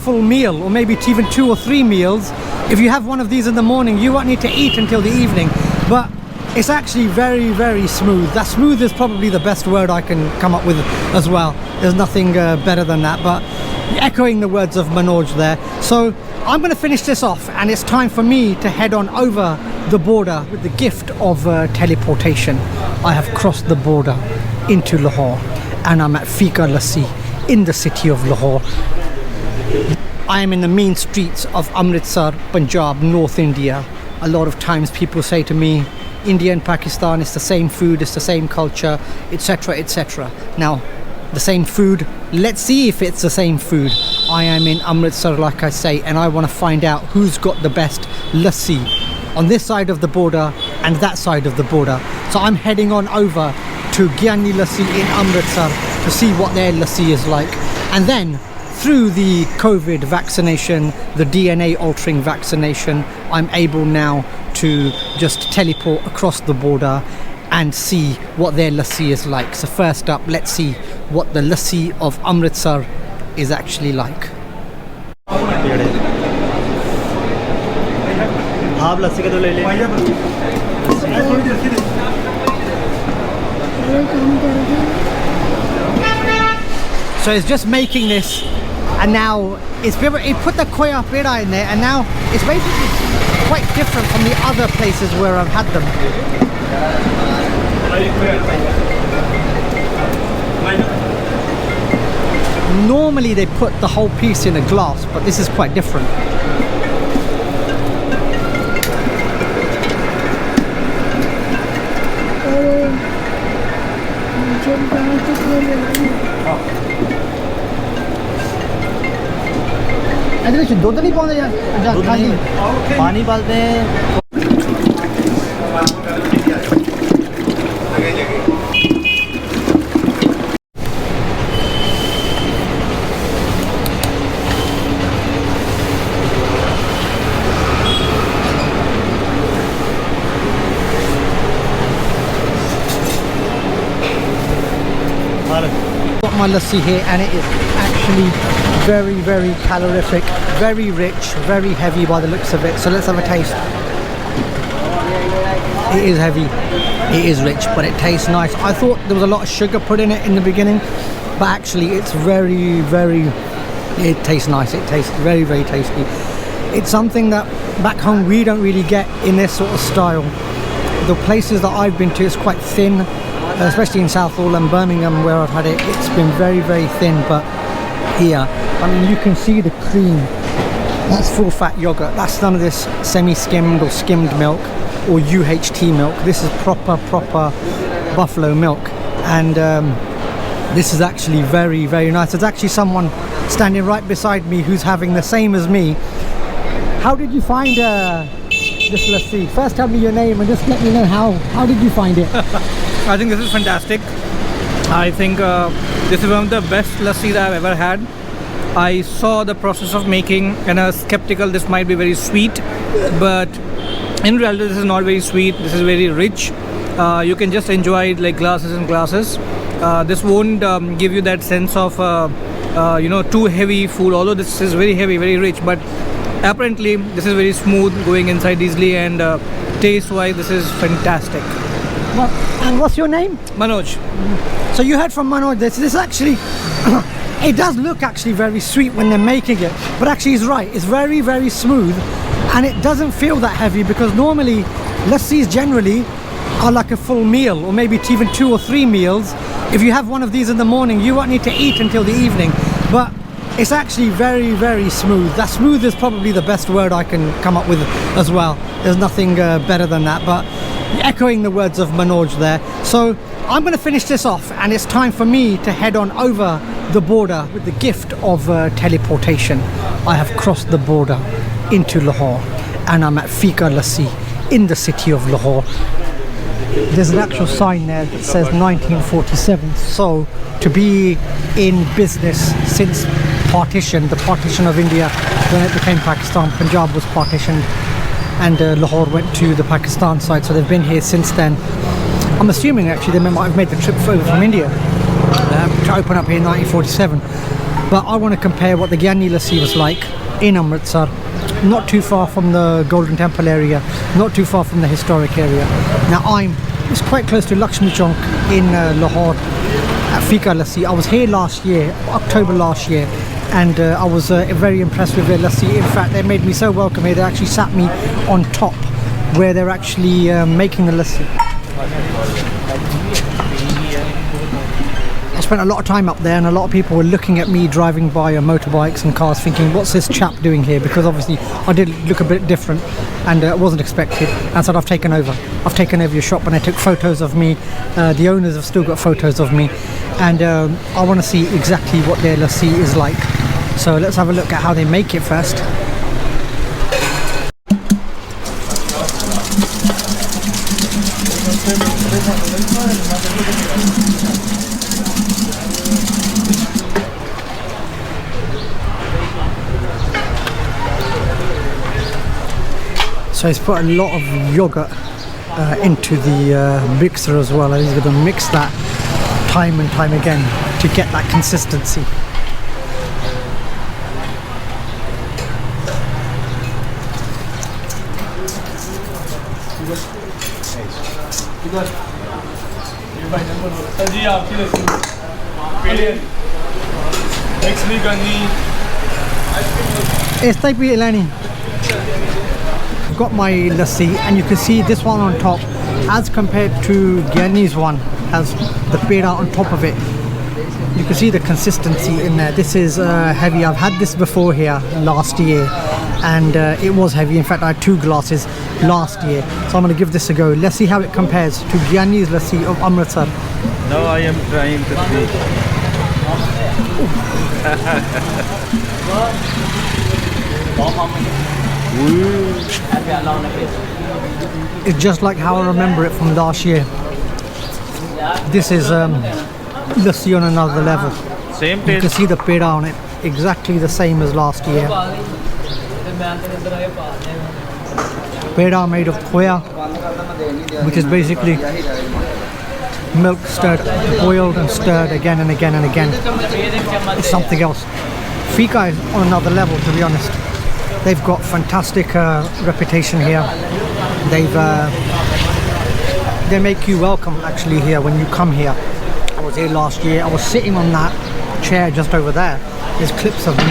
full meal, or maybe even 2 or 3 meals. If you have one of these in the morning, you won't need to eat until the evening. But it's actually very, very smooth. That smooth is probably the best word I can come up with as well. There's nothing better than that. But echoing the words of Manoj there. So I'm going to finish this off, and it's time for me to head on over the border with the gift of teleportation. I have crossed the border into Lahore, and I'm at Fika Lassi in the city of Lahore. I am in the main streets of Amritsar, Punjab, North India. A lot of times people say to me, India and Pakistan is the same food, it's the same culture, etc., etc. Now, the same food, let's see if it's the same food. I am in Amritsar, like I say, and I want to find out who's got the best lassi on this side of the border and that side of the border. So I'm heading on over to GIANI Di Lassi in Amritsar to see what their lassi is like. And then through the COVID vaccination, the DNA altering vaccination, I'm able now to just teleport across the border and see what their lassi is like. So first up, let's see what the lassi of Amritsar is actually like. So it's just making this, and now it put the koya peda in there, and now it's basically quite different from the other places where I've had them. Normally they put the whole piece in a glass, but this is quite different. दूध नहीं पाते यार, पानी डालते हैं। Got my lassi here, and it is actually very, very calorific, very rich, very heavy by the looks of it. So let's have a taste. It is heavy, it is rich, but it tastes nice. I thought there was a lot of sugar put in it in the beginning, but actually it's very, very, it tastes nice. It tastes very, very tasty. It's something that back home we don't really get in this sort of style. The places that I've been to is quite thin, especially in Southall and Birmingham where I've had it. It's been very, very thin, but here, I mean, you can see the cream. That's full fat yogurt. That's none of this semi-skimmed or skimmed milk or UHT milk. This is proper buffalo milk, and this is actually very, very nice. There's actually someone standing right beside me who's having the same as me. How did you find this lassi? First tell me your name and just let me know how did you find it? I think this is fantastic. I think this is one of the best lassis that I've ever had. I saw the process of making and I was skeptical this might be very sweet, but in reality this is not very sweet. This is very rich. You can just enjoy it like glasses and glasses. This won't give you that sense of you know, too heavy food, although this is very heavy, very rich, but apparently this is very smooth, going inside easily, and taste wise this is fantastic. Well, and what's your name? Manoj. So you heard from Manoj, this actually it does look actually very sweet when they're making it, but actually he's right, it's very, very smooth, and it doesn't feel that heavy, because normally lassis generally are like a full meal, or maybe even 2 or 3 meals. If you have one of these in the morning, you won't need to eat until the evening. But it's actually very, very smooth. That smooth is probably the best word I can come up with as well. There's nothing better than that. But echoing the words of Manoj there. So I'm going to finish this off, and it's time for me to head on over the border with the gift of teleportation. I have crossed the border into Lahore, and I'm at Fika Lassi in the city of Lahore. There's an actual sign there that says 1947. So to be in business since partition, the partition of India, when it became Pakistan, Punjab was partitioned, and Lahore went to the Pakistan side, so they've been here since then. I'm assuming actually they might have made the trip over from India to open up here in 1947. but I want to compare what the GIANI lassi was like in Amritsar, not too far from the Golden Temple area, not too far from the historic area. Now it's quite close to Lakshmi Chowk in Lahore at Fika Lassi. I was here last year, October last year, and I was very impressed with their lassi. In fact, they made me so welcome here. They actually sat me on top where they're actually making the lassi. I spent a lot of time up there, and a lot of people were looking at me driving by motorbikes and cars thinking, what's this chap doing here? Because obviously I did look a bit different, and it wasn't expected. And so I've taken over your shop, and I took photos of me. The owners have still got photos of me, and I want to see exactly what their lassi is like. So let's have a look at how they make it first. So he's put a lot of yogurt into the mixer as well, and he's going to mix that time and time again to get that consistency. Got my lassi, and you can see this one on top as compared to GIANI's one has the peda on top of it. You can see the consistency in there. This is heavy. I've had this before here last year, and it was heavy. In fact, I had 2 glasses last year, so I'm going to give this a go. Let's see how it compares to GIANI's lassi of Amritsar. Now I am trying to It's just like how I remember it from last year. This is lassi on another level. Same You taste. can see the peda on it, exactly the same as last year. Peda made of khoya, which is basically milk stirred, boiled and stirred again and again and again. It's something else. Fika is on another level, to be honest. They've got fantastic reputation here. They make you welcome actually here when you come here. I was here last year. I was sitting on that chair just over there. There's clips of me on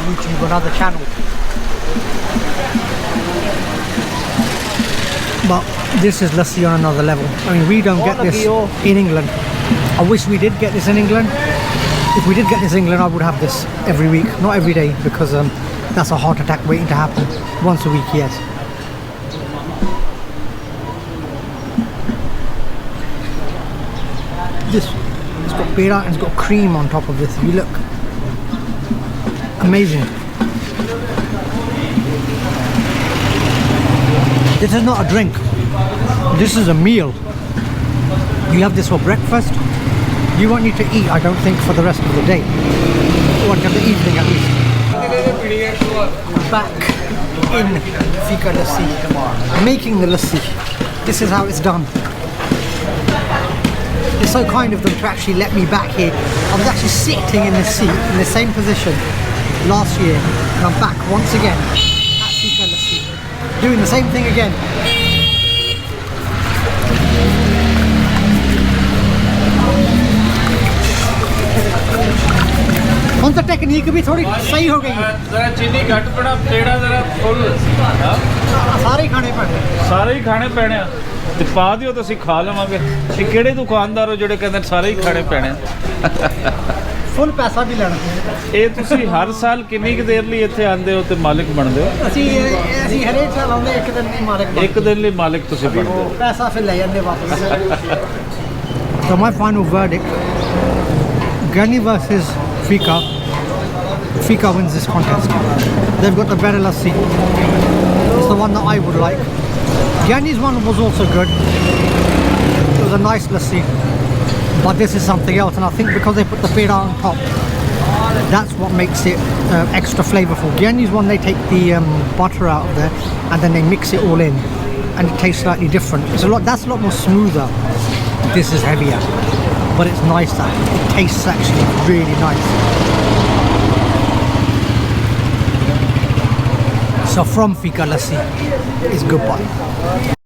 YouTube, another channel. But this is lassi on another level. I mean, we don't get this in England. I wish we did get this in England. If we did get this in England, I would have this every week, not every day, because that's a heart attack waiting to happen. Once a week, yes. This, it's got peda and it's got cream on top of this. If you look, amazing. This is not a drink. This is a meal. You have this for breakfast. You won't need to eat, I don't think, for the rest of the day, or until the evening at least. Back in Fika Lassi, making the lassi. This is how it's done. It's so kind of them to actually let me back here. I was actually sitting in this seat in the same position last year, and I'm back once again at Fika Lassi, doing the same thing again. ਹੁਣ ਤਾਂ technique ਵੀ ਥੋੜੀ ਸਹੀ ਹੋ ਗਈ ਹੈ जरा चीनी घट पड़ा पेड़ा जरा फुल ਸਾਰੇ ਖਾਣੇ ਪੈਣੇ ਸਾਰੇ ਹੀ ਖਾਣੇ ਪੈਣੇ ਆ ਤੇ ਪਾ ਦਿਓ ਤਾਂ ਅਸੀਂ ਖਾ ਲਵਾਂਗੇ ਇਹ ਕਿਹੜੇ ਦੁਕਾਨਦਾਰ ਹੋ ਜਿਹੜੇ ਕਹਿੰਦੇ ਸਾਰੇ ਹੀ ਖਾਣੇ ਪੈਣੇ ਆ ਫੁੱਲ ਪੈਸਾ ਵੀ ਲੈਣਾ ਇਹ ਤੁਸੀਂ ਹਰ ਸਾਲ ਕਿੰਨੀ ਕੁ ਦੇਰ ਲਈ ਇੱਥੇ ਆਉਂਦੇ ਹੋ ਤੇ ਮਾਲਕ ਬਣਦੇ ਹੋ ਅਸੀਂ ਹਰੇਕ ਸਾਲ ਆਉਂਦੇ ਇੱਕ ਦਿਨ ਦੀ ਮਾਲਕ ਇੱਕ ਦਿਨ ਲਈ ਮਾਲਕ ਤੁਸੀਂ ਬਣਦੇ ਹੋ ਪੈਸਾ ਫਿਰ ਲੈ ਜਾਂਦੇ ਵਾਪਸ So my final verdict, GIANI versus Fika. Fika wins this contest. They've got the better lassi. It's the one that I would like. GIANI's one was also good. It was a nice lassi. But this is something else, and I think because they put the peda on top, that's what makes it extra flavourful. GIANI's one, they take the butter out of there and then they mix it all in, and it tastes slightly different. That's a lot more smoother. This is heavier, but it's nicer. It tastes actually really nice. So from Fika Lassi is goodbye.